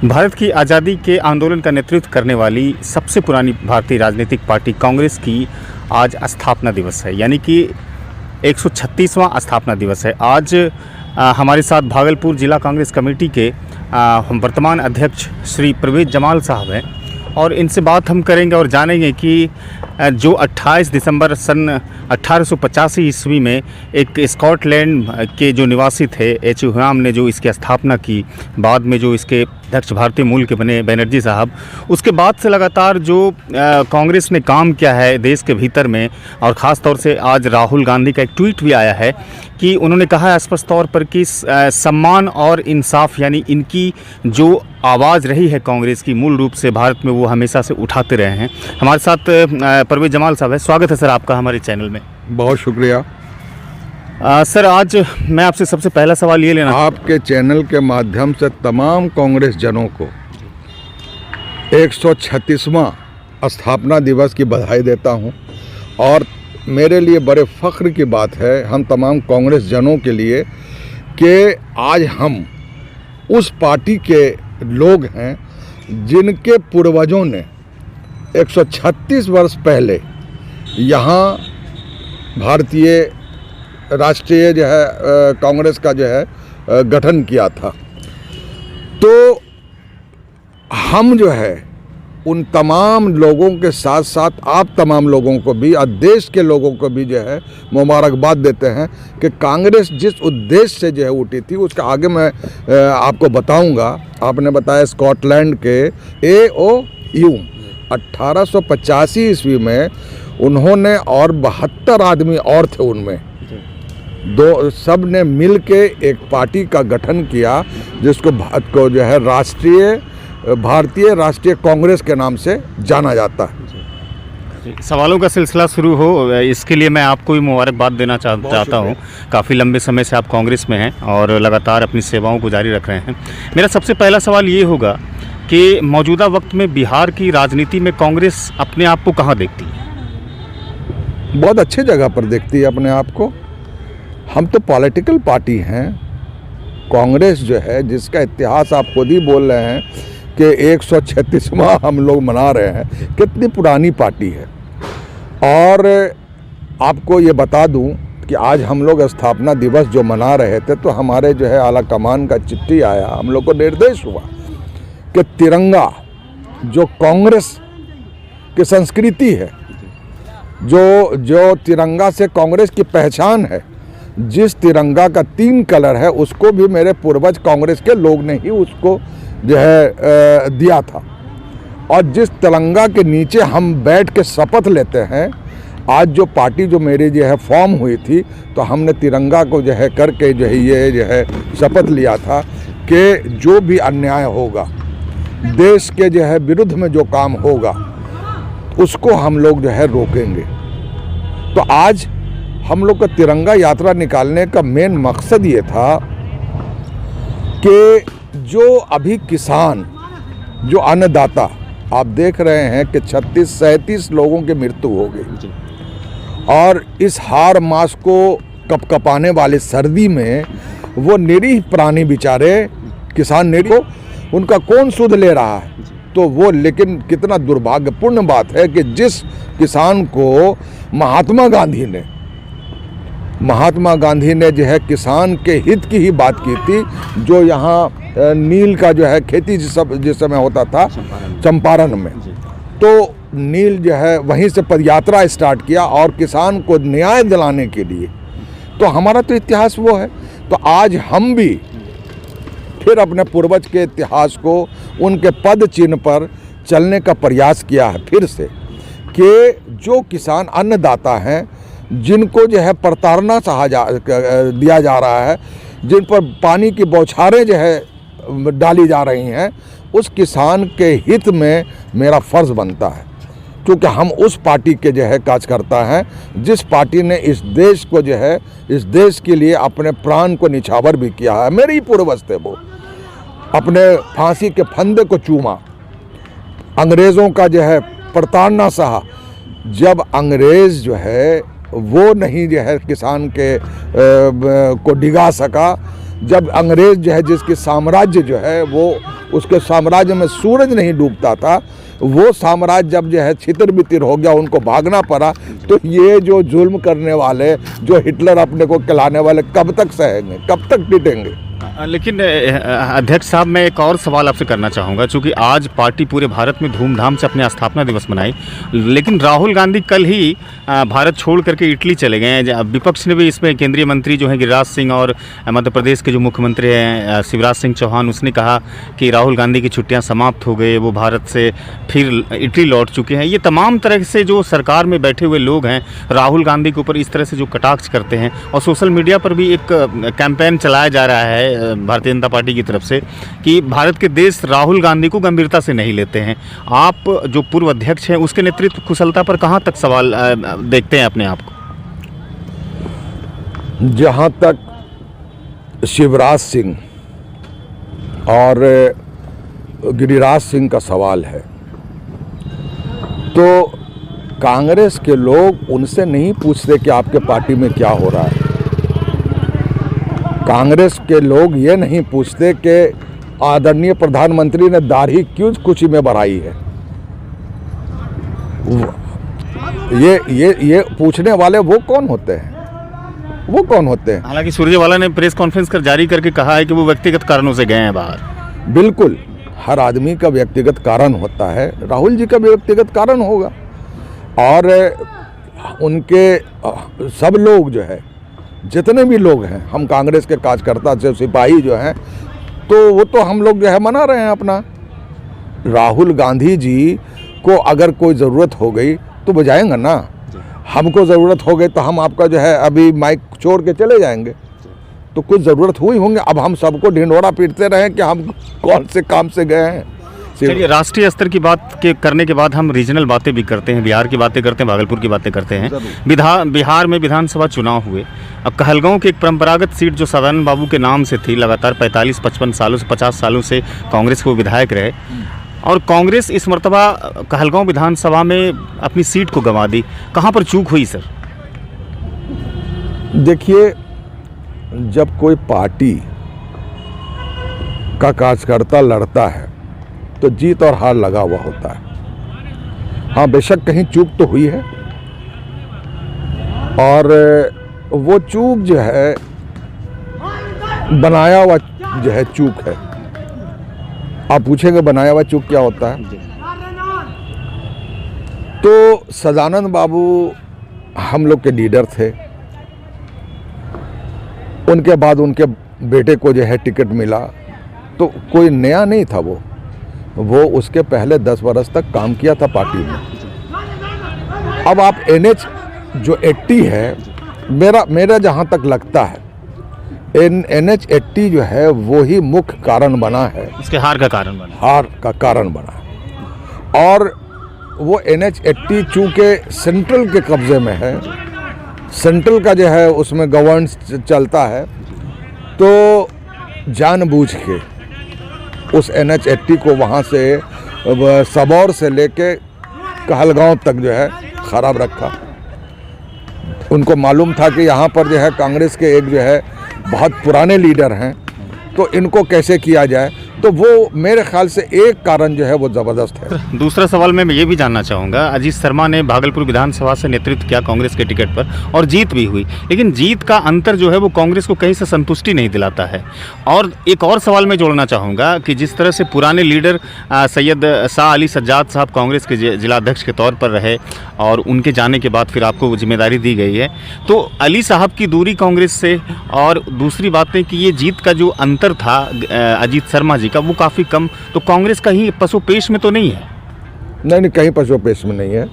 भारत की आज़ादी के आंदोलन का नेतृत्व करने वाली सबसे पुरानी भारतीय राजनीतिक पार्टी कांग्रेस की आज स्थापना दिवस है, यानी कि 136वां स्थापना दिवस है। आज हमारे साथ भागलपुर जिला कांग्रेस कमेटी के वर्तमान अध्यक्ष श्री परवेज जमाल साहब हैं और इनसे बात हम करेंगे और जानेंगे कि जो 28 दिसंबर सन 1885 ईस्वी में एक स्कॉटलैंड के जो निवासी थे एच ह्यूम ने जो इसकी स्थापना की, बाद में जो इसके अध्यक्ष भारतीय मूल के बने बनर्जी साहब, उसके बाद से लगातार जो कांग्रेस ने काम किया है देश के भीतर में, और ख़ास तौर से आज राहुल गांधी का एक ट्वीट भी आया है कि उन्होंने कहा है स्पष्ट तौर पर कि सम्मान और इंसाफ यानी इनकी जो आवाज़ रही है कांग्रेस की, मूल रूप से भारत में वो हमेशा से उठाते रहे हैं। हमारे साथ परवेज जमाल साहब है। स्वागत है सर आपका हमारे चैनल में। बहुत शुक्रिया। सर आज मैं आपसे सबसे पहला सवाल ये लेना, आपके चैनल के माध्यम से तमाम कांग्रेस जनों को 136वां स्थापना दिवस की बधाई देता हूं और मेरे लिए बड़े फ़ख्र की बात है हम तमाम कांग्रेस जनों के लिए कि आज हम उस पार्टी के लोग हैं जिनके पूर्वजों ने 136 वर्ष पहले यहाँ भारतीय राष्ट्रीय जो है कांग्रेस का जो है गठन किया था। तो हम जो है उन तमाम लोगों के साथ साथ आप तमाम लोगों को भी और देश के लोगों को भी जो है मुबारकबाद देते हैं कि कांग्रेस जिस उद्देश्य से जो है उठी थी उसका आगे मैं आपको बताऊंगा। आपने बताया स्कॉटलैंड के AOU 1885 ईस्वी में उन्होंने और 72 आदमी और थे, उनमें सब ने मिल के एक पार्टी का गठन किया जिसको को जो है भारतीय राष्ट्रीय कांग्रेस के नाम से जाना जाता है। सवालों का सिलसिला शुरू हो इसके लिए मैं आपको भी मुबारकबाद देना चाहता हूँ। काफ़ी लंबे समय से आप कांग्रेस में हैं और लगातार अपनी सेवाओं को जारी रख रहे हैं। मेरा सबसे पहला सवाल ये होगा कि मौजूदा वक्त में बिहार की राजनीति में कांग्रेस अपने आप को कहाँ देखती है? बहुत अच्छे जगह पर देखती है अपने आप को। हम तो पॉलिटिकल पार्टी हैं। कांग्रेस जो है जिसका इतिहास आप खुद ही बोल रहे हैं कि 136वां हम लोग मना रहे हैं, कितनी पुरानी पार्टी है। और आपको ये बता दूं कि आज हम लोग स्थापना दिवस जो मना रहे थे तो हमारे जो है आला कमान का चिट्ठी आया, हम लोग को निर्देश हुआ कि तिरंगा जो कांग्रेस की संस्कृति है, जो तिरंगा से कांग्रेस की पहचान है, जिस तिरंगा का 3 कलर है उसको भी मेरे पूर्वज कांग्रेस के लोग ने ही उसको जो है दिया था। और जिस तिरंगा के नीचे हम बैठ के शपथ लेते हैं, आज जो पार्टी जो मेरी जो है फॉर्म हुई थी तो हमने तिरंगा को जो है करके जो है ये जो है शपथ लिया था कि जो भी अन्याय होगा, देश के जो है विरुद्ध में जो काम होगा उसको हम लोग जो है रोकेंगे। तो आज हम लोग का तिरंगा यात्रा निकालने का मेन मकसद ये था कि जो अभी किसान, जो अन्नदाता, आप देख रहे हैं कि 36-37 लोगों की मृत्यु हो गई और इस हाड़ मास को कपकपाने वाली सर्दी में वो निरीह प्राणी बेचारे किसान निरीह, उनका कौन सुध ले रहा है? तो वो, लेकिन कितना दुर्भाग्यपूर्ण बात है कि जिस किसान को महात्मा गांधी ने जो है किसान के हित की ही बात की थी, जो यहाँ नील का जो है खेती जिस समय होता था चंपारण में, तो नील जो है वहीं से पदयात्रा स्टार्ट किया और किसान को न्याय दिलाने के लिए। तो हमारा तो इतिहास वो है। तो आज हम भी फिर अपने पूर्वज के इतिहास को, उनके पद चिन्ह पर चलने का प्रयास किया है फिर से, कि जो किसान अन्नदाता हैं, जिनको जो है प्रताड़ना दिया जा रहा है, जिन पर पानी की बौछारें जो है डाली जा रही हैं, उस किसान के हित में मेरा फ़र्ज़ बनता है, क्योंकि हम उस पार्टी के जो है कार्यकर्ता हैं जिस पार्टी ने इस देश को जो है, इस देश के लिए अपने प्राण को निछावर भी किया है। मेरे ही पूर्वज थे, वो अपने फांसी के फंदे को चूमा, अंग्रेज़ों का जो है प्रताड़ना सहा। जब अंग्रेज़ जो है वो नहीं जो है किसान के को डिगा सका, जब अंग्रेज जो है, जिसके साम्राज्य जो है वो, उसके साम्राज्य में सूरज नहीं डूबता था, वो साम्राज्य जब जो है छितर बितिर हो गया, उनको भागना पड़ा, तो ये जो जुल्म करने वाले, जो हिटलर अपने को कहलाने वाले, कब तक सहेंगे, कब तक टिकेंगे? लेकिन अध्यक्ष साहब, मैं एक और सवाल आपसे करना चाहूँगा, क्योंकि आज पार्टी पूरे भारत में धूमधाम से अपने स्थापना दिवस मनाई, लेकिन राहुल गांधी कल ही भारत छोड़ करके इटली चले गए हैं। विपक्ष ने भी इसमें, केंद्रीय मंत्री जो हैं गिरिराज सिंह और मध्य प्रदेश के जो मुख्यमंत्री हैं शिवराज सिंह चौहान, उसने कहा कि राहुल गांधी की छुट्टियां समाप्त हो गई, वो भारत से फिर इटली लौट चुके हैं। ये तमाम तरह से जो सरकार में बैठे हुए लोग हैं राहुल गांधी के ऊपर इस तरह से जो कटाक्ष करते हैं, और सोशल मीडिया पर भी एक कैंपेन चलाया जा रहा है भारतीय जनता पार्टी की तरफ से कि भारत के देश राहुल गांधी को गंभीरता से नहीं लेते हैं। आप जो पूर्व अध्यक्ष हैं, उसके नेतृत्व कुशलता पर कहां तक सवाल देखते हैं अपने आप को? जहां तक शिवराज सिंह और गिरिराज सिंह का सवाल है, तो कांग्रेस के लोग उनसे नहीं पूछते कि आपके पार्टी में क्या हो रहा है। कांग्रेस के लोग ये नहीं पूछते कि आदरणीय प्रधानमंत्री ने दाढ़ी क्यों कुची में बढ़ाई है। ये पूछने वाले वो कौन होते हैं? वो कौन होते हैं? हालांकि सुरजेवाला ने प्रेस कॉन्फ्रेंस कर जारी करके कहा है कि वो व्यक्तिगत कारणों से गए हैं बाहर। बिल्कुल, हर आदमी का व्यक्तिगत कारण होता है, राहुल जी का भी व्यक्तिगत कारण होगा, और उनके सब लोग जो है, जितने भी लोग हैं, हम कांग्रेस के कार्यकर्ता से सिपाही जो हैं, तो वो तो हम लोग जो है मना रहे हैं अपना। राहुल गांधी जी को अगर कोई ज़रूरत हो गई तो बजाएंगे ना। हमको ज़रूरत हो गई तो हम आपका जो है अभी माइक छोड़ के चले जाएंगे, तो कुछ ज़रूरत हुई होंगे। अब हम सबको ढिंढोरा पीटते रहें कि हम कौन से काम से गए हैं। चलिए, राष्ट्रीय स्तर की बात करने के बाद हम रीजनल बातें भी करते हैं, बिहार की बातें करते हैं, भागलपुर की बातें करते हैं। बिहार में विधानसभा चुनाव हुए। अब कहलगांव की एक परंपरागत सीट जो सदानंद बाबू के नाम से थी, लगातार 45-55 सालों से 50 सालों से कांग्रेस के वो विधायक रहे, और कांग्रेस इस मर्तबा कहलगांव विधानसभा में अपनी सीट को गंवा दी। कहाँ पर चूक हुई सर? देखिए, जब कोई पार्टी का कार्यकर्ता लड़ता है तो जीत और हार लगा हुआ होता है। हाँ, बेशक कहीं चूक तो हुई है, और वो चूक जो है बनाया हुआ जो है चूक है। आप पूछेंगे बनाया हुआ चूक क्या होता है? तो सदानंद बाबू हम लोग के लीडर थे, उनके बाद उनके बेटे को जो है टिकट मिला, तो कोई नया नहीं था वो उसके पहले 10 बरस तक काम किया था पार्टी में। अब आप NH जो 80 है, मेरा जहाँ तक लगता है NH 80 जो है वो ही मुख्य कारण बना है, इसके हार का कारण बना। और वो NH 80 चूँकि सेंट्रल के कब्जे में है, सेंट्रल का जो है उसमें गवर्नेंस चलता है, तो जानबूझ के उस NH 80 को वहाँ से सबौर से लेके कहलगांव तक जो है ख़राब रखा। उनको मालूम था कि यहाँ पर जो है कांग्रेस के एक जो है बहुत पुराने लीडर हैं, तो इनको कैसे किया जाए, तो वो मेरे ख्याल से एक कारण जो है वो ज़बरदस्त है। दूसरा सवाल मैं ये भी जानना चाहूँगा, अजीत शर्मा ने भागलपुर विधानसभा से नेतृत्व किया कांग्रेस के टिकट पर, और जीत भी हुई, लेकिन जीत का अंतर जो है वो कांग्रेस को कहीं से संतुष्टि नहीं दिलाता है। और एक और सवाल मैं जोड़ना चाहूँगा कि जिस तरह से पुराने लीडर सैयद शाह अली सज्जाद साहब कांग्रेस के जिलाध्यक्ष के तौर पर रहे, और उनके जाने के बाद फिर आपको जिम्मेदारी दी गई है, तो अली साहब की दूरी कांग्रेस से, और दूसरी बात है कि ये जीत का जो अंतर था अजीत शर्मा जी का, वो काफ़ी कम, तो कांग्रेस कहीं पसोपेश में तो नहीं है? नहीं, कहीं पसोपेश में नहीं है।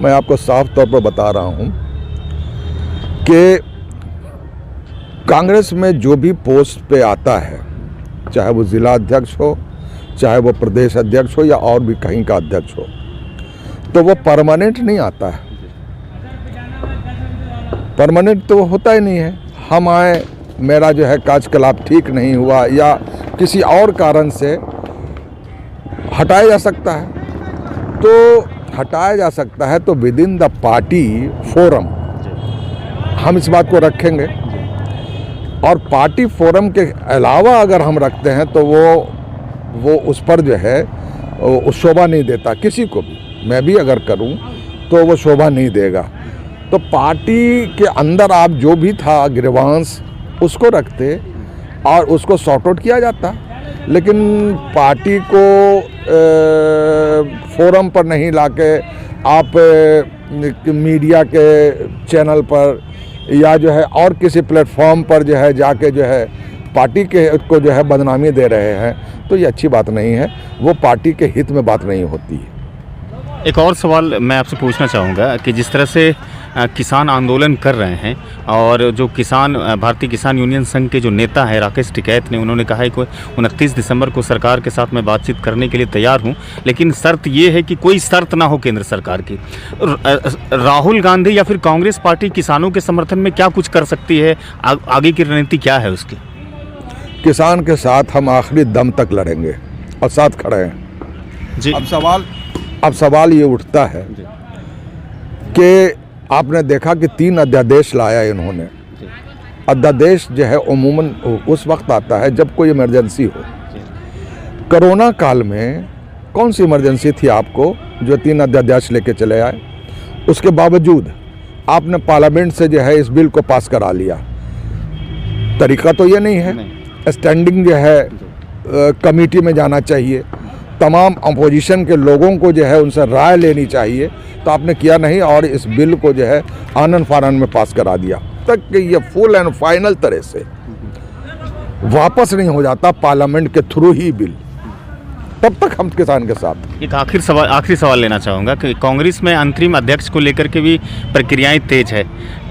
मैं आपको साफ तौर पर बता रहा हूं कि कांग्रेस में जो भी पोस्ट पे आता है, चाहे वो जिला अध्यक्ष हो, चाहे वो प्रदेश अध्यक्ष हो, या और भी कहीं का अध्यक्ष हो, तो वो परमानेंट नहीं आता है। परमानेंट तो होता ही नहीं है। हम आए, मेरा जो है कार्यकलाप ठीक नहीं हुआ या किसी और कारण से हटाया जा सकता है, तो हटाया जा सकता है, तो with in the party forum हम इस बात को रखेंगे और पार्टी फोरम के अलावा अगर हम रखते हैं तो वो उस पर जो है वो शोभा नहीं देता किसी को भी। मैं भी अगर करूं तो वो शोभा नहीं देगा। तो पार्टी के अंदर आप जो भी था ग्रीवांस उसको रखते और उसको सॉर्ट आउट किया जाता, लेकिन पार्टी को फोरम पर नहीं लाके आप मीडिया के चैनल पर या जो है और किसी प्लेटफॉर्म पर जो है जाके जो है पार्टी के को जो है बदनामी दे रहे हैं, तो ये अच्छी बात नहीं है। वो पार्टी के हित में बात नहीं होती है। एक और सवाल मैं आपसे पूछना चाहूँगा कि जिस तरह से किसान आंदोलन कर रहे हैं और जो भारतीय किसान यूनियन संघ के जो नेता हैं राकेश टिकैत ने, उन्होंने कहा है कि 29 दिसंबर को सरकार के साथ मैं बातचीत करने के लिए तैयार हूं, लेकिन शर्त ये है कि कोई शर्त ना हो केंद्र सरकार की। राहुल गांधी या फिर कांग्रेस पार्टी किसानों के समर्थन में क्या कुछ कर सकती है? आगे की रणनीति क्या है उसकी? किसान के साथ हम आखिरी दम तक लड़ेंगे और साथ खड़े हैं जी। अब सवाल ये उठता है कि आपने देखा कि 3 अध्यादेश लाया इन्होंने। अध्यादेश जो है उमूमन उस वक्त आता है जब कोई इमरजेंसी हो। कोरोना काल में कौन सी इमरजेंसी थी आपको जो 3 अध्यादेश लेके चले आए? उसके बावजूद आपने पार्लियामेंट से जो है इस बिल को पास करा लिया। तरीका तो ये नहीं है। स्टैंडिंग जो है कमेटी में जाना चाहिए, तमाम अपोजिशन के लोगों को जो है उनसे राय लेनी चाहिए, तो आपने किया नहीं और इस बिल को जो है आनन फानन में पास करा दिया। तक कि ये फुल एंड फाइनल तरह से वापस नहीं हो जाता पार्लियामेंट के थ्रू ही बिल, तब तक हम किसान के साथ। एक आखिरी सवाल लेना चाहूँगा कि कांग्रेस में अंतरिम अध्यक्ष को लेकर के भी प्रक्रियाएं तेज है।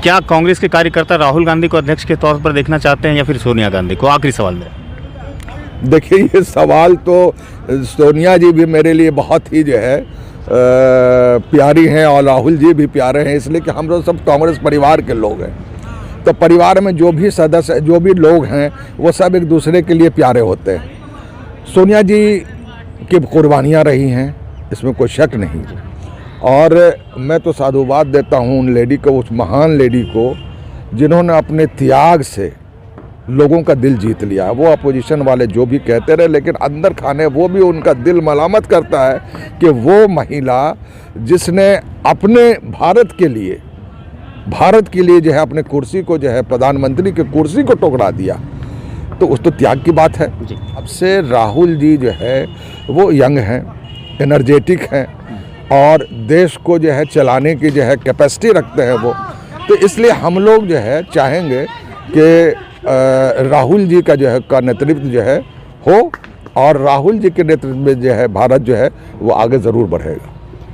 क्या कांग्रेस के कार्यकर्ता राहुल गांधी को अध्यक्ष के तौर पर देखना चाहते हैं या फिर सोनिया गांधी को? आखिरी सवाल मेरा। देखिए, ये सवाल तो सोनिया जी भी मेरे लिए बहुत ही जो है प्यारी हैं और राहुल जी भी प्यारे हैं, इसलिए कि हम लोग सब कांग्रेस परिवार के लोग हैं। तो परिवार में जो भी सदस्य जो भी लोग हैं वो सब एक दूसरे के लिए प्यारे होते हैं। सोनिया जी की कुर्बानियाँ रही हैं, इसमें कोई शक नहीं, और मैं तो साधुवाद देता हूँ उन लेडी को, उस महान लेडी को जिन्होंने अपने त्याग से लोगों का दिल जीत लिया। वो अपोजिशन वाले जो भी कहते रहे, लेकिन अंदर खाने वो भी उनका दिल मलामत करता है कि वो महिला जिसने अपने भारत के लिए जो है अपने कुर्सी को जो है प्रधानमंत्री की कुर्सी को टुकड़ा दिया, तो उस तो त्याग की बात है। अब से राहुल जी जो है वो यंग हैं, एनर्जेटिक हैं और देश को जो है चलाने की जो है कैपेसिटी रखते हैं वो। तो इसलिए हम लोग जो है चाहेंगे कि राहुल जी का जो है का नेतृत्व जो है हो, और राहुल जी के नेतृत्व में जो है भारत जो है वो आगे ज़रूर बढ़ेगा।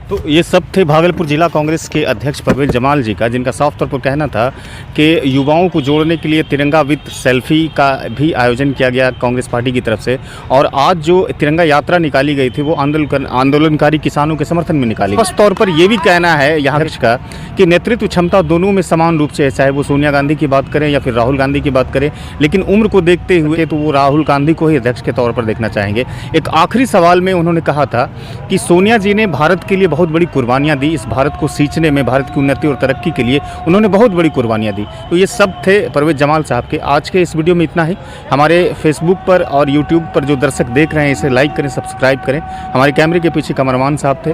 तो ये सब थे भागलपुर जिला कांग्रेस के अध्यक्ष परवेज जमाल जी का, जिनका साफ तौर पर कहना था कि युवाओं को जोड़ने के लिए तिरंगा विद सेल्फी का भी आयोजन किया गया कांग्रेस पार्टी की तरफ से, और आज जो तिरंगा यात्रा निकाली गई थी वो आंदोलनकारी किसानों के समर्थन में निकाली गई। खास तौर पर ये भी कहना है यहाँ अध्यक्ष का कि नेतृत्व क्षमता दोनों में समान रूप से है, चाहे वो सोनिया गांधी की बात करें या फिर राहुल गांधी की बात करें, लेकिन उम्र को देखते हुए तो वो राहुल गांधी को ही अध्यक्ष के तौर पर देखना चाहेंगे। एक आखिरी सवाल में उन्होंने कहा था कि सोनिया जी ने भारत के लिए बहुत बड़ी कुर्बानियां दी, इस भारत को सींचने में, भारत की उन्नति और तरक्की के लिए उन्होंने बहुत बड़ी कुर्बानियां दी। तो ये सब थे परवेज जमाल साहब के। आज के इस वीडियो में इतना ही। हमारे फेसबुक पर और यूट्यूब पर जो दर्शक देख रहे हैं इसे लाइक करें, सब्सक्राइब करें। हमारे कैमरे के पीछे कमरमान साहब थे।